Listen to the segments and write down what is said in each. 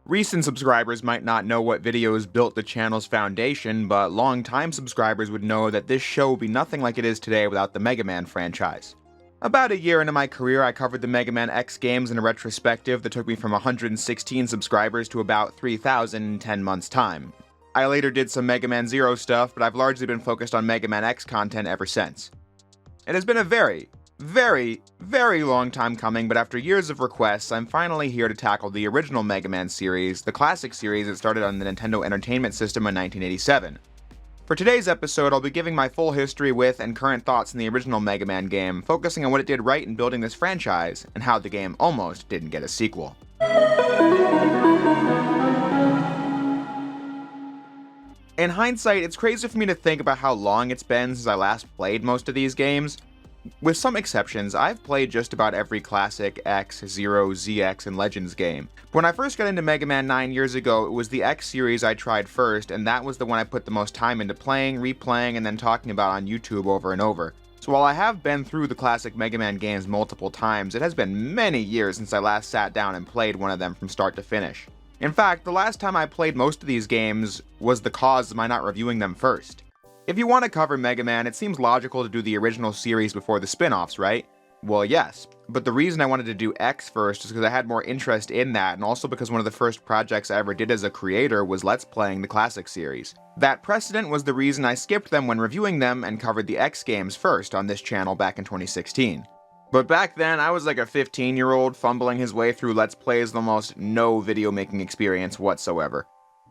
Recent subscribers might not know what videos built the channel's foundation, but long-time subscribers would know that this show would be nothing like it is today without the Mega Man franchise. About a year into my career, I covered the Mega Man X games in a retrospective that took me from 116 subscribers to about 3,000 in 10 months' time. I later did some Mega Man Zero stuff, but I've largely been focused on Mega Man X content ever since. It has been a very long time coming, but after years of requests, I'm finally here to tackle the original Mega Man series, the classic series that started on the Nintendo Entertainment System in 1987. For today's episode, I'll be giving my full history with and current thoughts on the original Mega Man game, focusing on what it did right in building this franchise, and how the game almost didn't get a sequel. In hindsight, it's crazy for me to think about how long it's been since I last played most of these games. With some exceptions, I've played just about every classic X, Zero, ZX, and Legends game. When I first got into Mega Man 9 years ago, it was the X series I tried first, and that was the one I put the most time into playing, replaying, and then talking about on YouTube over and over. So while I have been through the classic Mega Man games multiple times, it has been many years since I last sat down and played one of them from start to finish. In fact, the last time I played most of these games was the cause of my not reviewing them first. If you want to cover Mega Man, it seems logical to do the original series before the spin-offs, right? Well, yes, but the reason I wanted to do X first is because I had more interest in that, and also because one of the first projects I ever did as a creator was Let's Playing the classic series. That precedent was the reason I skipped them when reviewing them and covered the X games first on this channel back in 2016. But back then, I was like a 15-year-old fumbling his way through Let's Plays with almost no video making experience whatsoever.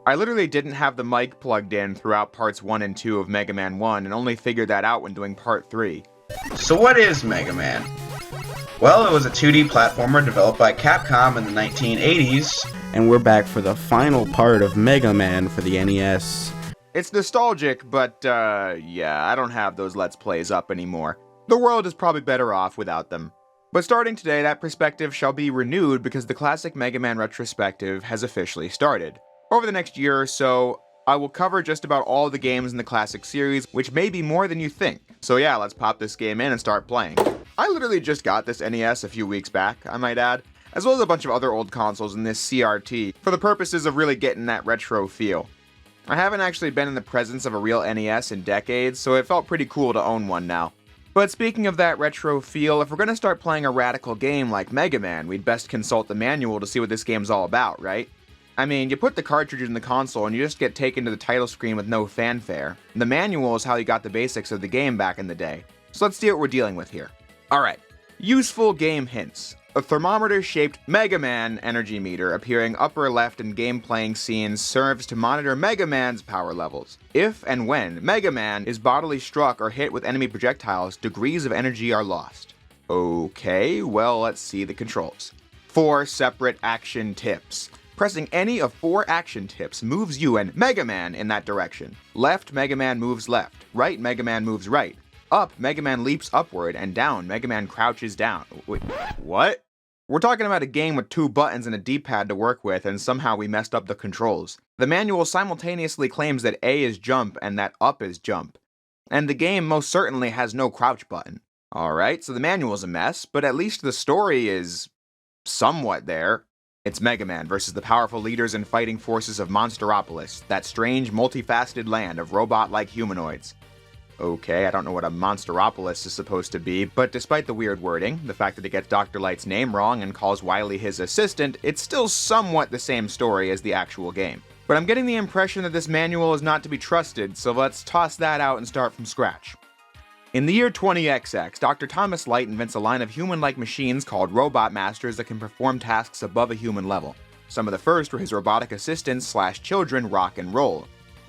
I literally didn't have the mic plugged in throughout parts 1 and 2 of Mega Man 1 and only figured that out when doing part 3. So what is Mega Man? Well, it was a 2D platformer developed by Capcom in the 1980s. And we're back for the final part of Mega Man for the NES. It's nostalgic, but yeah, I don't have those Let's Plays up anymore. The world is probably better off without them. But starting today, that perspective shall be renewed because the classic Mega Man retrospective has officially started. Over the next year or so, I will cover just about all the games in the classic series, which may be more than you think. So yeah, let's pop this game in and start playing. I literally just got this NES a few weeks back, I might add, as well as a bunch of other old consoles in this CRT, for the purposes of really getting that retro feel. I haven't actually been in the presence of a real NES in decades, so it felt pretty cool to own one now. But speaking of that retro feel, if we're gonna start playing a radical game like Mega Man, we'd best consult the manual to see what this game's all about, right? I mean, you put the cartridge in the console and you just get taken to the title screen with no fanfare. The manual is how you got the basics of the game back in the day. So let's see what we're dealing with here. Alright, useful game hints. A thermometer-shaped Mega Man energy meter appearing upper left in game playing scenes serves to monitor Mega Man's power levels. If and when Mega Man is bodily struck or hit with enemy projectiles, degrees of energy are lost. Okay, well, let's see the controls. 4 separate action tips. Pressing any of 4 action tips moves you and Mega Man in that direction. Left, Mega Man moves left. Right, Mega Man moves right. Up, Mega Man leaps upward, and down, Mega Man crouches down. Wait, what? We're talking about a game with 2 buttons and a D-pad to work with, and somehow we messed up the controls. The manual simultaneously claims that A is jump and that up is jump. And the game most certainly has no crouch button. Alright, so the manual's a mess, but at least the story is somewhat there. It's Mega Man versus the powerful leaders and fighting forces of Monsteropolis, that strange, multifaceted land of robot-like humanoids. Okay, I don't know what a Monsteropolis is supposed to be, but despite the weird wording, the fact that it gets Dr. Light's name wrong and calls Wily his assistant, it's still somewhat the same story as the actual game. But I'm getting the impression that this manual is not to be trusted, so let's toss that out and start from scratch. In the year 20XX, Dr. Thomas Light invents a line of human-like machines called Robot Masters that can perform tasks above a human level. Some of the first were his robotic assistants / children Rock and Roll.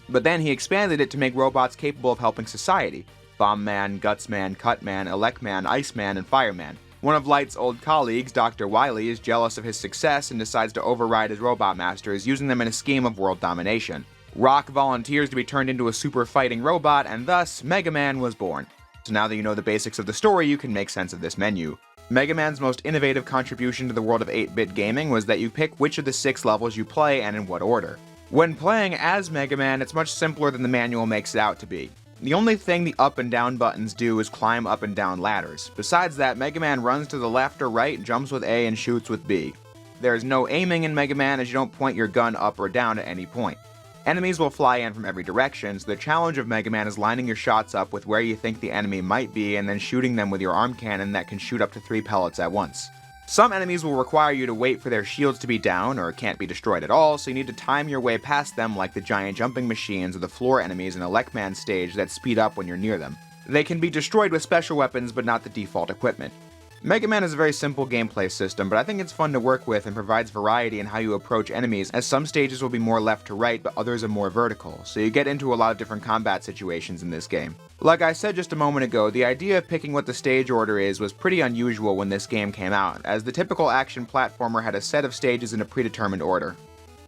But then he expanded it to make robots capable of helping society. Bomb Man, Guts Man, Cut Man, Elect Man, Ice Man, and Fireman. One of Light's old colleagues, Dr. Wily, is jealous of his success and decides to override his Robot Masters, using them in a scheme of world domination. Rock volunteers to be turned into a super fighting robot, and thus, Mega Man was born. So now that you know the basics of the story, you can make sense of this menu. Mega Man's most innovative contribution to the world of 8-bit gaming was that you pick which of the 6 levels you play and in what order. When playing as Mega Man, it's much simpler than the manual makes it out to be. The only thing the up and down buttons do is climb up and down ladders. Besides that, Mega Man runs to the left or right, jumps with A, and shoots with B. There's no aiming in Mega Man, as you don't point your gun up or down at any point. Enemies will fly in from every direction, so the challenge of Mega Man is lining your shots up with where you think the enemy might be and then shooting them with your arm cannon that can shoot up to 3 pellets at once. Some enemies will require you to wait for their shields to be down or can't be destroyed at all, so you need to time your way past them like the giant jumping machines or the floor enemies in Elecman stage that speed up when you're near them. They can be destroyed with special weapons but not the default equipment. Mega Man is a very simple gameplay system, but I think it's fun to work with and provides variety in how you approach enemies, as some stages will be more left to right but others are more vertical, so you get into a lot of different combat situations in this game. Like I said just a moment ago, the idea of picking what the stage order is was pretty unusual when this game came out, as the typical action platformer had a set of stages in a predetermined order.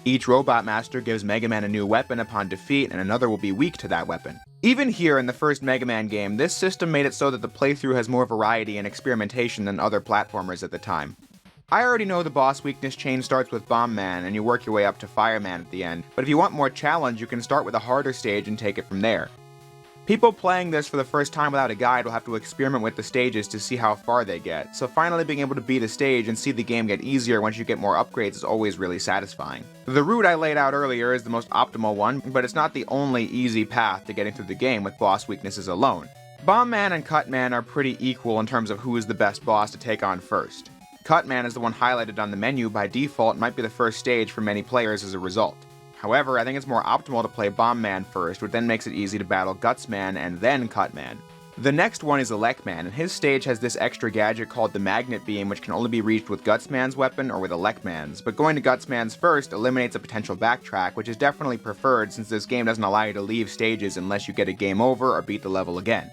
Each Robot Master gives Mega Man a new weapon upon defeat, and another will be weak to that weapon. Even here in the first Mega Man game, this system made it so that the playthrough has more variety and experimentation than other platformers at the time. I already know the boss weakness chain starts with Bomb Man, and you work your way up to Fire Man at the end, but if you want more challenge, you can start with a harder stage and take it from there. People playing this for the first time without a guide will have to experiment with the stages to see how far they get, so finally being able to beat a stage and see the game get easier once you get more upgrades is always really satisfying. The route I laid out earlier is the most optimal one, but it's not the only easy path to getting through the game with boss weaknesses alone. Bomb Man and Cut Man are pretty equal in terms of who is the best boss to take on first. Cut Man is the one highlighted on the menu by default and might be the first stage for many players as a result. However, I think it's more optimal to play Bomb Man first, which then makes it easy to battle Guts Man and then Cut Man. The next one is Elec Man, and his stage has this extra gadget called the Magnet Beam, which can only be reached with Guts Man's weapon or with Elec Man's, but going to Guts Man's first eliminates a potential backtrack, which is definitely preferred since this game doesn't allow you to leave stages unless you get a game over or beat the level again.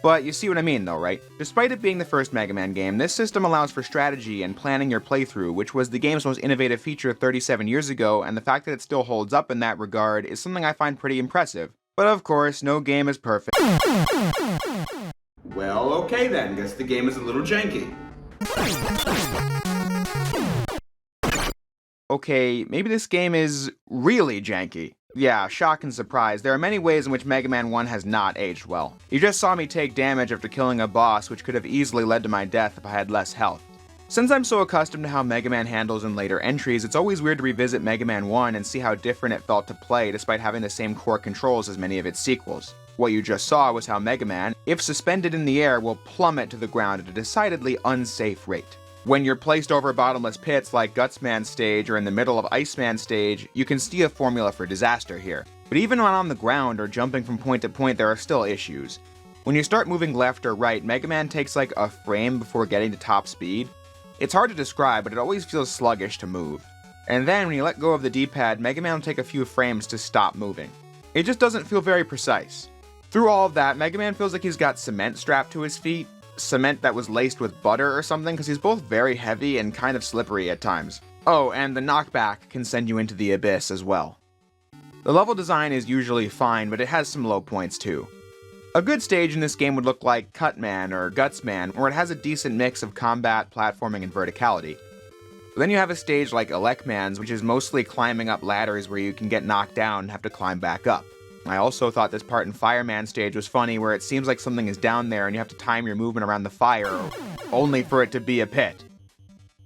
But you see what I mean though, right? Despite it being the first Mega Man game, this system allows for strategy and planning your playthrough, which was the game's most innovative feature 37 years ago, and the fact that it still holds up in that regard is something I find pretty impressive. But of course, no game is perfect. Well, okay then, guess the game is a little janky. Okay, maybe this game is really janky. Yeah, shock and surprise, there are many ways in which Mega Man 1 has not aged well. You just saw me take damage after killing a boss, which could have easily led to my death if I had less health. Since I'm so accustomed to how Mega Man handles in later entries, it's always weird to revisit Mega Man 1 and see how different it felt to play despite having the same core controls as many of its sequels. What you just saw was how Mega Man, if suspended in the air, will plummet to the ground at a decidedly unsafe rate. When you're placed over bottomless pits like Gutsman's stage or in the middle of Iceman's stage, you can see a formula for disaster here. But even when on the ground or jumping from point to point, there are still issues. When you start moving left or right, Mega Man takes like a frame before getting to top speed. It's hard to describe, but it always feels sluggish to move. And then when you let go of the D-pad, Mega Man will take a few frames to stop moving. It just doesn't feel very precise. Through all of that, Mega Man feels like he's got cement strapped to his feet. Cement that was laced with butter or something, because he's both very heavy and kind of slippery at times. Oh, and the knockback can send you into the abyss as well. The level design is usually fine, but it has some low points too. A good stage in this game would look like Cut Man or Guts Man, where it has a decent mix of combat, platforming, and verticality. But then you have a stage like Elec Man's, which is mostly climbing up ladders where you can get knocked down and have to climb back up. I also thought this part in Fireman stage was funny, where it seems like something is down there and you have to time your movement around the fire, only for it to be a pit.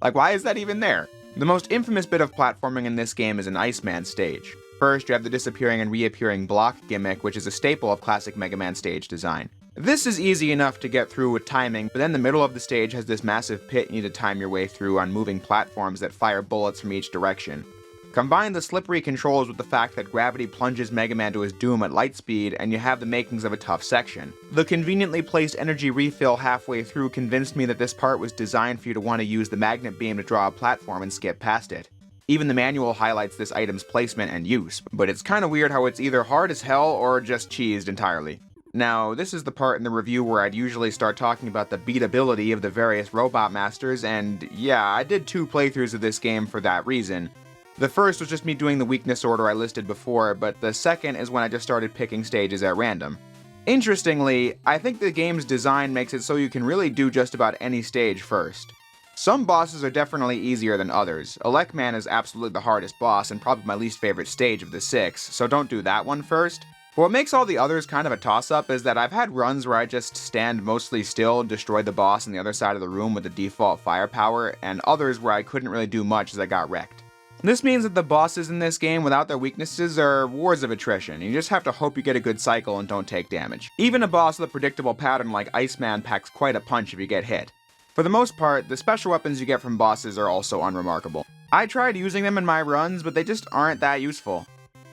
Like, why is that even there? The most infamous bit of platforming in this game is an Iceman stage. First, you have the disappearing and reappearing block gimmick, which is a staple of classic Mega Man stage design. This is easy enough to get through with timing, but then the middle of the stage has this massive pit you need to time your way through on moving platforms that fire bullets from each direction. Combine the slippery controls with the fact that gravity plunges Mega Man to his doom at light speed, and you have the makings of a tough section. The conveniently placed energy refill halfway through convinced me that this part was designed for you to want to use the magnet beam to draw a platform and skip past it. Even the manual highlights this item's placement and use, but it's kinda weird how it's either hard as hell or just cheesed entirely. Now, this is the part in the review where I'd usually start talking about the beatability of the various Robot Masters, and yeah, I did 2 playthroughs of this game for that reason. The first was just me doing the weakness order I listed before, but the second is when I just started picking stages at random. Interestingly, I think the game's design makes it so you can really do just about any stage first. Some bosses are definitely easier than others. Elec Man is absolutely the hardest boss and probably my least favorite stage of the 6, so don't do that one first. But what makes all the others kind of a toss-up is that I've had runs where I just stand mostly still, destroy the boss on the other side of the room with the default firepower, and others where I couldn't really do much as I got wrecked. This means that the bosses in this game without their weaknesses are wars of attrition. You just have to hope you get a good cycle and don't take damage. Even a boss with a predictable pattern like Iceman packs quite a punch if you get hit. For the most part, the special weapons you get from bosses are also unremarkable. I tried using them in my runs, but they just aren't that useful.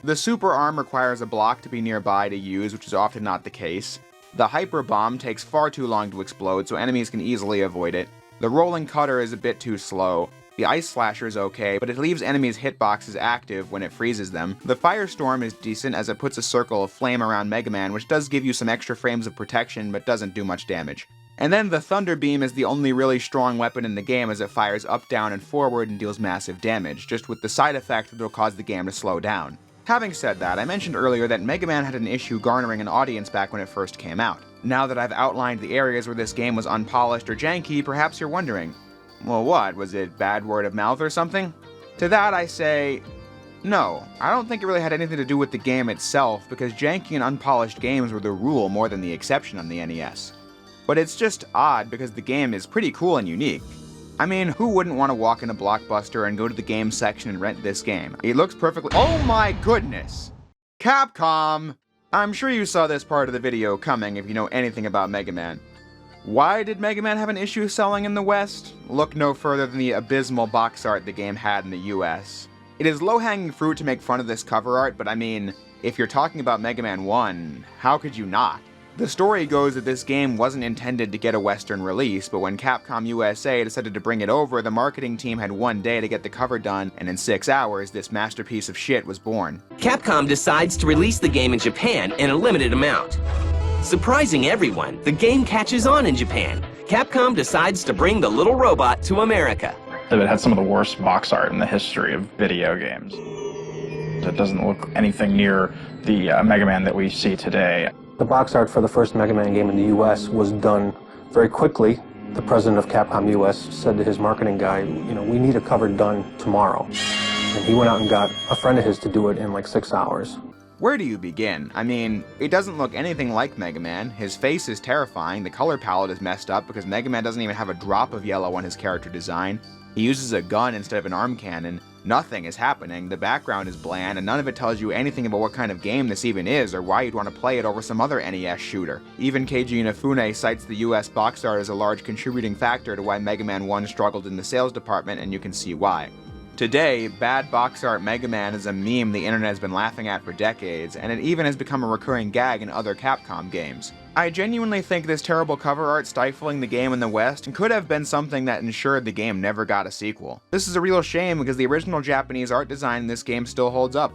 The super arm requires a block to be nearby to use, which is often not the case. The hyper bomb takes far too long to explode, so enemies can easily avoid it. The rolling cutter is a bit too slow. The ice slasher is okay, but it leaves enemies' hitboxes active when it freezes them. The firestorm is decent as it puts a circle of flame around Mega Man, which does give you some extra frames of protection, but doesn't do much damage. And then the Thunder Beam is the only really strong weapon in the game as it fires up, down, and forward and deals massive damage, just with the side effect that it'll cause the game to slow down. Having said that, I mentioned earlier that Mega Man had an issue garnering an audience back when it first came out. Now that I've outlined the areas where this game was unpolished or janky, perhaps you're wondering, well what, was it bad word of mouth or something? To that I say, no, I don't think it really had anything to do with the game itself, because janky and unpolished games were the rule more than the exception on the NES. But it's just odd because the game is pretty cool and unique. I mean, who wouldn't want to walk in a Blockbuster and go to the game section and rent this game? It looks perfectly— oh my goodness! Capcom! I'm sure you saw this part of the video coming if you know anything about Mega Man. Why did Mega Man have an issue selling in the West? Look no further than the abysmal box art the game had in the US. It is low-hanging fruit to make fun of this cover art, but I mean, if you're talking about Mega Man 1, how could you not? The story goes that this game wasn't intended to get a Western release, but when Capcom USA decided to bring it over, the marketing team had one day to get the cover done, and in 6 hours, this masterpiece of shit was born. Capcom decides to release the game in Japan in a limited amount. Surprising everyone, the game catches on in Japan. Capcom decides to bring the little robot to America. It had some of the worst box art in the history of video games. It doesn't look anything near the Mega Man that we see today. The box art for the first Mega Man game in the US was done very quickly. The president of Capcom US said to his marketing guy, we need a cover done tomorrow. And he went out and got a friend of his to do it in like 6 hours. Where do you begin? I mean, it doesn't look anything like Mega Man, his face is terrifying, the color palette is messed up because Mega Man doesn't even have a drop of yellow on his character design, he uses a gun instead of an arm cannon, nothing is happening, the background is bland, and none of it tells you anything about what kind of game this even is or why you'd want to play it over some other NES shooter. Even Keiji Inafune cites the US box art as a large contributing factor to why Mega Man 1 struggled in the sales department, and you can see why. Today, bad box art Mega Man is a meme the internet has been laughing at for decades, and it even has become a recurring gag in other Capcom games. I genuinely think this terrible cover art stifling the game in the West could have been something that ensured the game never got a sequel. This is a real shame because the original Japanese art design in this game still holds up.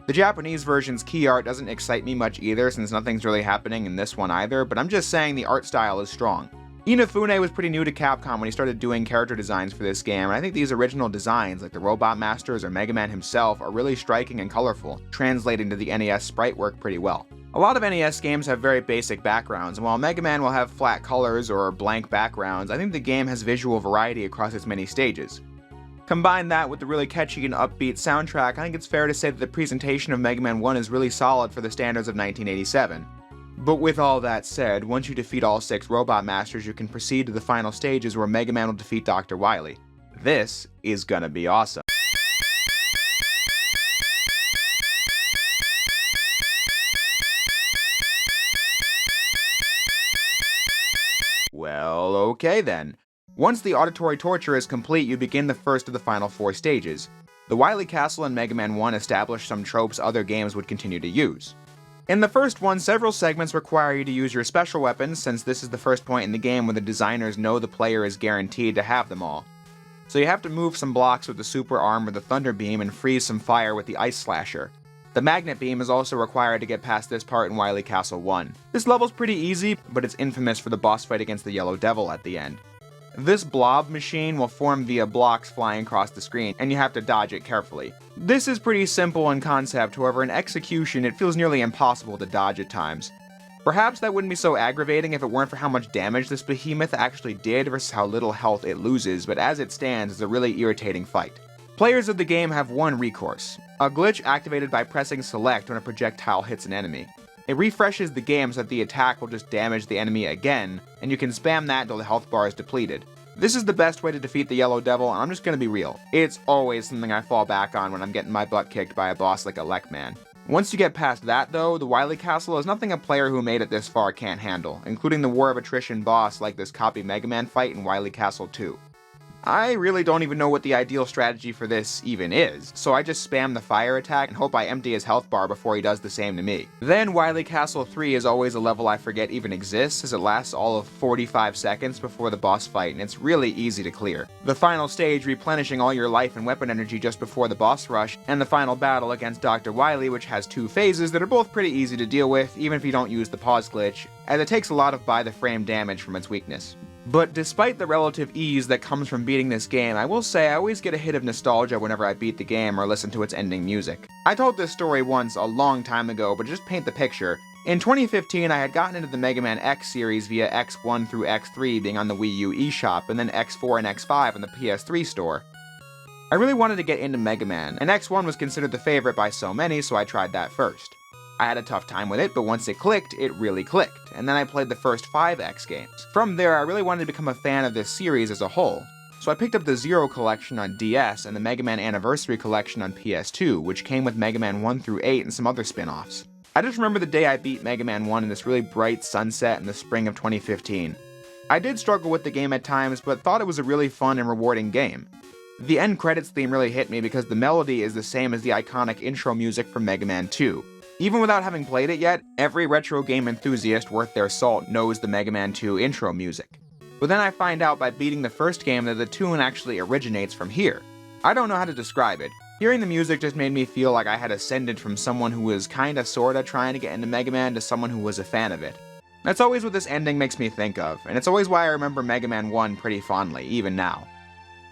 The Japanese version's key art doesn't excite me much either since nothing's really happening in this one either, but I'm just saying the art style is strong. Inafune was pretty new to Capcom when he started doing character designs for this game, and I think these original designs, like the Robot Masters or Mega Man himself, are really striking and colorful, translating to the NES sprite work pretty well. A lot of NES games have very basic backgrounds, and while Mega Man will have flat colors or blank backgrounds, I think the game has visual variety across its many stages. Combine that with the really catchy and upbeat soundtrack, I think it's fair to say that the presentation of Mega Man 1 is really solid for the standards of 1987. But with all that said, once you defeat all 6 Robot Masters, you can proceed to the final stages where Mega Man will defeat Dr. Wily. This is gonna be awesome. Well, okay then. Once the auditory torture is complete, you begin the first of the final 4 stages. The Wily Castle in Mega Man 1 established some tropes other games would continue to use. In the first one, several segments require you to use your special weapons since this is the first point in the game where the designers know the player is guaranteed to have them all. So you have to move some blocks with the super arm or the thunder beam and freeze some fire with the ice slasher. The magnet beam is also required to get past this part in Wily Castle 1. This level's pretty easy, but it's infamous for the boss fight against the Yellow Devil at the end. This blob machine will form via blocks flying across the screen, and you have to dodge it carefully. This is pretty simple in concept, however in execution it feels nearly impossible to dodge at times. Perhaps that wouldn't be so aggravating if it weren't for how much damage this behemoth actually did versus how little health it loses, but as it stands, it's a really irritating fight. Players of the game have one recourse, a glitch activated by pressing select when a projectile hits an enemy. It refreshes the game so that the attack will just damage the enemy again, and you can spam that until the health bar is depleted. This is the best way to defeat the Yellow Devil, and I'm just gonna be real. It's always something I fall back on when I'm getting my butt kicked by a boss like a Lek-Man. Once you get past that though, the Wily Castle is nothing a player who made it this far can't handle, including the War of Attrition boss like this copy Mega Man fight in Wily Castle 2. I really don't even know what the ideal strategy for this even is, so I just spam the fire attack and hope I empty his health bar before he does the same to me. Then Wily Castle 3 is always a level I forget even exists, as it lasts all of 45 seconds before the boss fight, and it's really easy to clear. The final stage replenishing all your life and weapon energy just before the boss rush, and the final battle against Dr. Wily, which has 2 phases that are both pretty easy to deal with, even if you don't use the pause glitch, as it takes a lot of by-the-frame damage from its weakness. But despite the relative ease that comes from beating this game, I will say I always get a hit of nostalgia whenever I beat the game or listen to its ending music. I told this story once a long time ago, but to just paint the picture, in 2015 I had gotten into the Mega Man X series via X1 through X3 being on the Wii U eShop, and then X4 and X5 on the PS3 store. I really wanted to get into Mega Man, and X1 was considered the favorite by so many, so I tried that first. I had a tough time with it, but once it clicked, it really clicked, and then I played the first 5 X games. From there, I really wanted to become a fan of this series as a whole, so I picked up the Zero Collection on DS and the Mega Man Anniversary Collection on PS2, which came with Mega Man 1 through 8 and some other spin-offs. I just remember the day I beat Mega Man 1 in this really bright sunset in the spring of 2015. I did struggle with the game at times, but thought it was a really fun and rewarding game. The end credits theme really hit me because the melody is the same as the iconic intro music from Mega Man 2. Even without having played it yet, every retro game enthusiast worth their salt knows the Mega Man 2 intro music. But then I find out by beating the first game that the tune actually originates from here. I don't know how to describe it. Hearing the music just made me feel like I had ascended from someone who was kinda sorta trying to get into Mega Man to someone who was a fan of it. That's always what this ending makes me think of, and it's always why I remember Mega Man 1 pretty fondly, even now.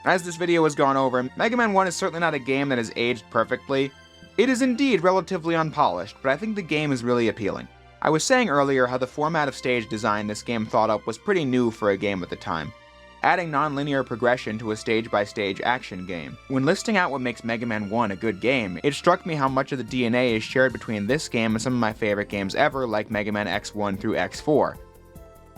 As this video has gone over, Mega Man 1 is certainly not a game that has aged perfectly. It is indeed relatively unpolished, but I think the game is really appealing. I was saying earlier how the format of stage design this game thought up was pretty new for a game at the time, adding non-linear progression to a stage-by-stage action game. When listing out what makes Mega Man 1 a good game, it struck me how much of the DNA is shared between this game and some of my favorite games ever, like Mega Man X1 through X4.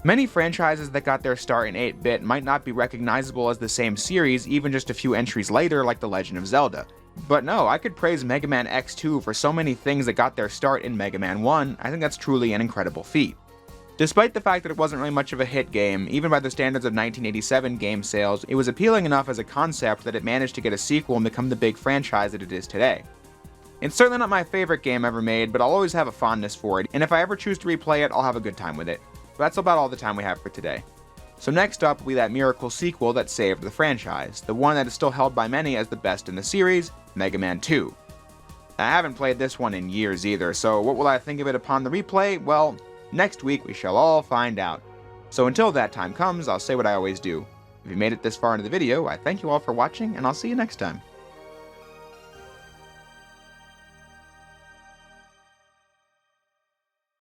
Many franchises that got their start in 8-bit might not be recognizable as the same series even just a few entries later, like The Legend of Zelda. But no, I could praise Mega Man X2 for so many things that got their start in Mega Man 1, I think that's truly an incredible feat. Despite the fact that it wasn't really much of a hit game, even by the standards of 1987 game sales, it was appealing enough as a concept that it managed to get a sequel and become the big franchise that it is today. It's certainly not my favorite game ever made, but I'll always have a fondness for it, and if I ever choose to replay it, I'll have a good time with it. But that's about all the time we have for today. So next up will be that miracle sequel that saved the franchise, the one that is still held by many as the best in the series, Mega Man 2. I haven't played this one in years either, so what will I think of it upon the replay? Well, next week we shall all find out. So until that time comes, I'll say what I always do. If you made it this far into the video, I thank you all for watching, and I'll see you next time.